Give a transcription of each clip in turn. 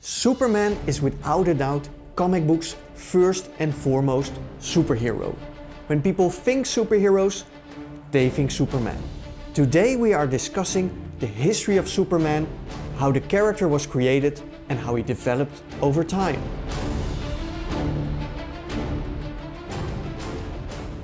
Superman is without a doubt comic books' first and foremost superhero. When people think superheroes, they think Superman. Today we are discussing the history of Superman, how the character was created and how he developed over time.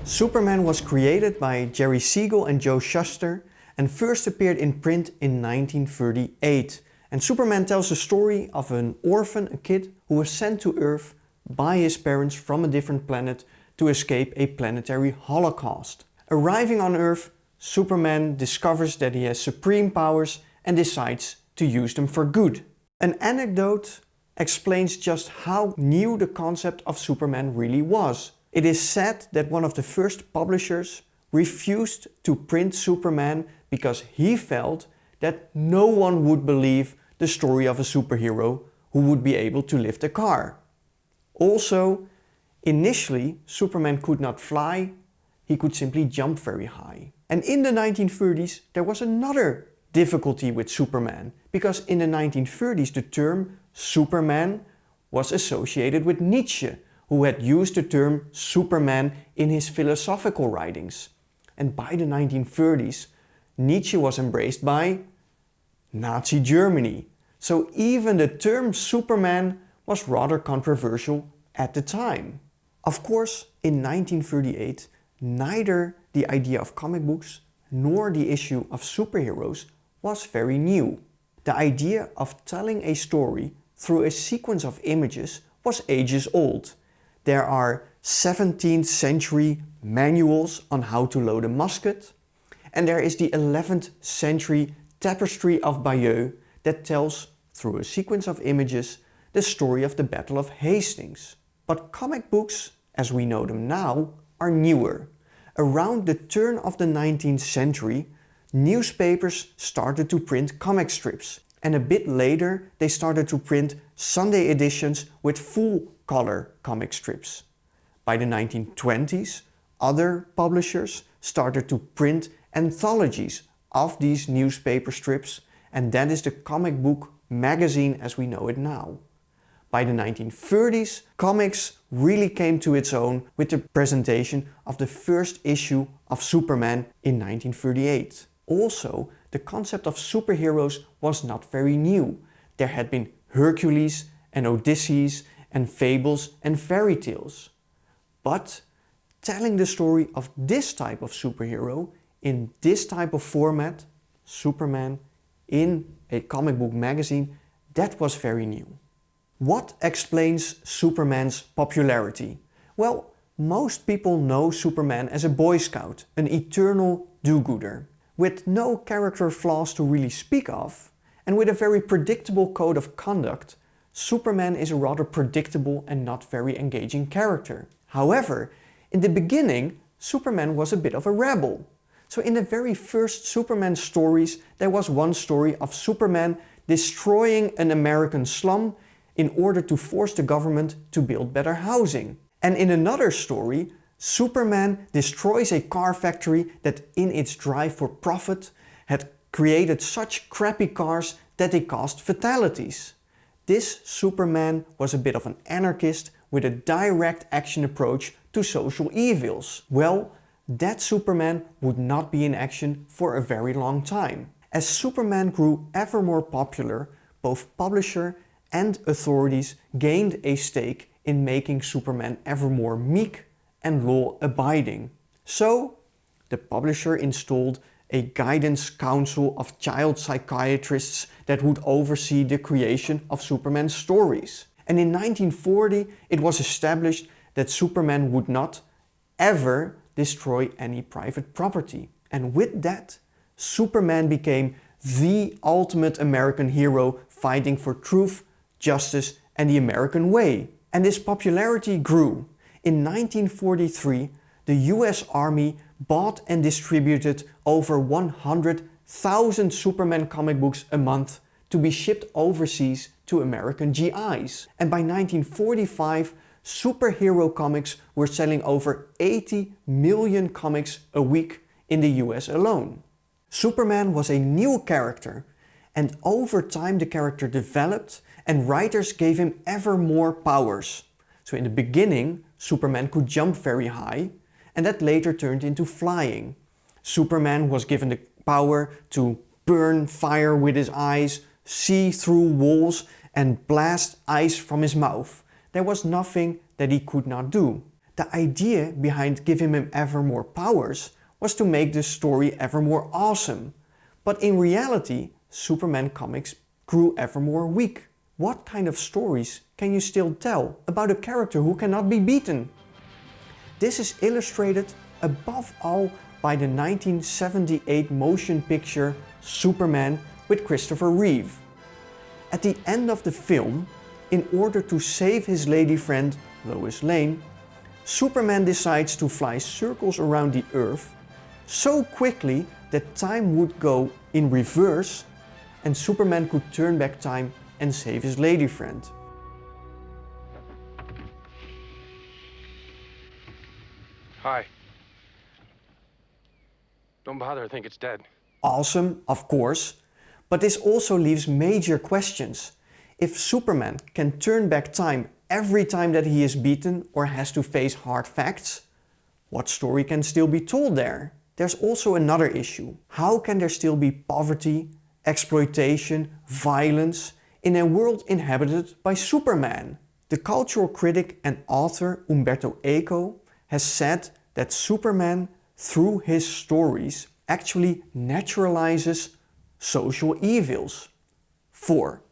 Superman was created by Jerry Siegel and Joe Shuster and first appeared in print in 1938. And Superman tells the story of an orphan, a kid, who was sent to Earth by his parents from a different planet to escape a planetary holocaust. Arriving on Earth, Superman discovers that he has supreme powers and decides to use them for good. An anecdote explains just how new the concept of Superman really was. It is said that one of the first publishers refused to print Superman because he felt that no one would believe the story of a superhero who would be able to lift a car. Also, initially Superman could not fly, he could simply jump very high. And in the 1930s there was another difficulty with Superman, because in the 1930s the term Superman was associated with Nietsche, who had used the term Superman in his philosophical writings. And by the 1930s, Nietzsche was embraced by Nazi Germany. So even the term Superman was rather controversial at the time. Of course, in 1938, neither the idea of comic books nor the issue of superheroes was very new. The idea of telling a story through a sequence of images was ages old. There are 17th century manuals on how to load a musket, and there is the 11th century Tapestry of Bayeux that tells, through a sequence of images, the story of the Battle of Hastings. But comic books, as we know them now, are newer. Around the turn of the 19th century, newspapers started to print comic strips, and a bit later they started to print Sunday editions with full-color comic strips. By the 1920s, other publishers started to print anthologies of these newspaper strips, and that is the comic book magazine as we know it now. By the 1930s, comics really came to its own with the presentation of the first issue of Superman in 1938. Also, the concept of superheroes was not very new. There had been Hercules and Odysseus and fables and fairy tales. But telling the story of this type of superhero in this type of format, Superman, in a comic book magazine, that was very new. What explains Superman's popularity? Well, most people know Superman as a Boy Scout, an eternal do-gooder, with no character flaws to really speak of, and with a very predictable code of conduct. Superman is a rather predictable and not very engaging character. However, in the beginning, Superman was a bit of a rebel. So in the very first Superman stories, there was one story of Superman destroying an American slum in order to force the government to build better housing. And in another story, Superman destroys a car factory that in its drive for profit had created such crappy cars that they caused fatalities. This Superman was a bit of an anarchist with a direct action approach to social evils. Well, that Superman would not be in action for a very long time. As Superman grew ever more popular, both publisher and authorities gained a stake in making Superman ever more meek and law-abiding. So, the publisher installed a guidance council of child psychiatrists that would oversee the creation of Superman's stories. And in 1940 it was established that Superman would not ever destroy any private property. And with that, Superman became the ultimate American hero fighting for truth, justice and the American way. And his popularity grew. In 1943, the US Army bought and distributed over 100,000 Superman comic books a month to be shipped overseas to American GIs. And by 1945, superhero comics were selling over 80 million comics a week in the US alone. Superman was a new character, And over time the character developed and writers gave him ever more powers. So in the beginning, Superman could jump very high, and that later turned into flying. Superman was given the power to burn fire with his eyes, see through walls, and blast ice from his mouth. There was nothing that he could not do. The idea behind giving him ever more powers was to make the story ever more awesome. But in reality, Superman comics grew ever more weak. What kind of stories can you still tell about a character who cannot be beaten? This is illustrated above all by the 1978 motion picture Superman with Christopher Reeve. At the end of the film, in order to save his lady friend Lois Lane, Superman decides to fly circles around the Earth so quickly that time would go in reverse and Superman could turn back time and save his lady friend. Hi. Don't bother, I think it's dead. Awesome, of course, but this also leaves major questions. If Superman can turn back time every time that he is beaten or has to face hard facts, what story can still be told there? There's also another issue. How can there still be poverty, exploitation, violence in a world inhabited by Superman? The cultural critic and author Umberto Eco has said that Superman, through his stories, actually naturalizes social evils. 4.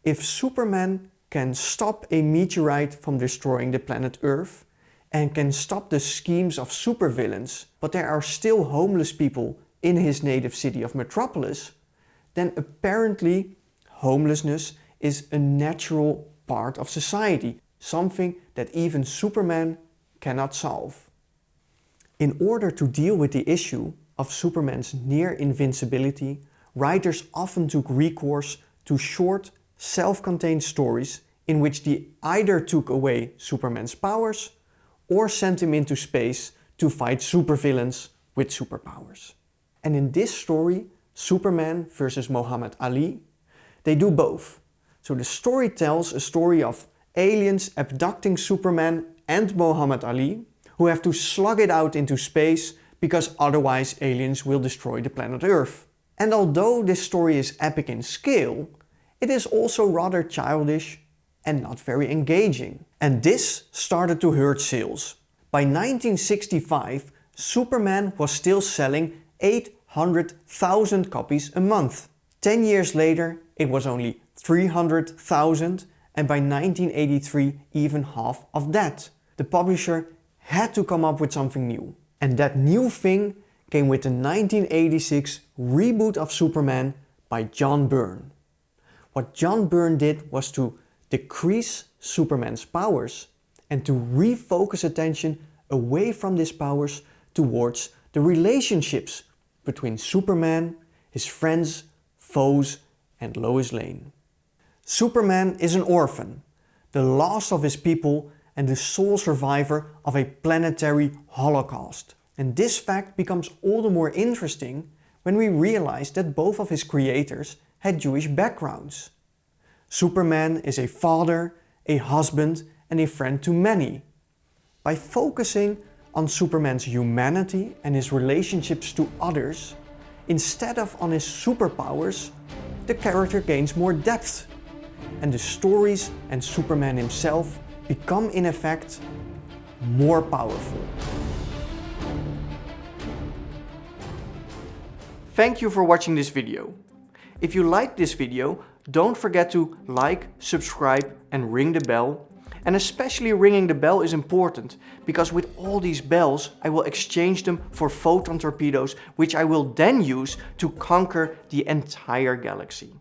If Superman can stop a meteorite from destroying the planet Earth and can stop the schemes of supervillains, but there are still homeless people in his native city of Metropolis, then apparently homelessness is a natural part of society, something that even Superman cannot solve. In order to deal with the issue of Superman's near invincibility, writers often took recourse to short, self-contained stories in which they either took away Superman's powers or sent him into space to fight supervillains with superpowers. And in this story, Superman versus Muhammad Ali, they do both. So the story tells a story of aliens abducting Superman and Muhammad Ali, who have to slug it out into space because otherwise aliens will destroy the planet Earth. And although this story is epic in scale, it is also rather childish and not very engaging. And this started to hurt sales. By 1965, Superman was still selling 800,000 copies a month. 10 years later, it was only 300,000, and by 1983, even half of that. The publisher had to come up with something new. And that new thing came with the 1986 reboot of Superman by John Byrne. What John Byrne did was to decrease Superman's powers and to refocus attention away from these powers towards the relationships between Superman, his friends, foes, and Lois Lane. Superman is an orphan, the last of his people and the sole survivor of a planetary holocaust. And this fact becomes all the more interesting when we realize that both of his creators had Jewish backgrounds. Superman is a father, a husband, and a friend to many. By focusing on Superman's humanity and his relationships to others, instead of on his superpowers, the character gains more depth, and the stories and Superman himself become in effect more powerful. Thank you for watching this video. If you liked this video, don't forget to like, subscribe and ring the bell. And especially ringing the bell is important, because with all these bells I will exchange them for photon torpedoes, which I will then use to conquer the entire galaxy.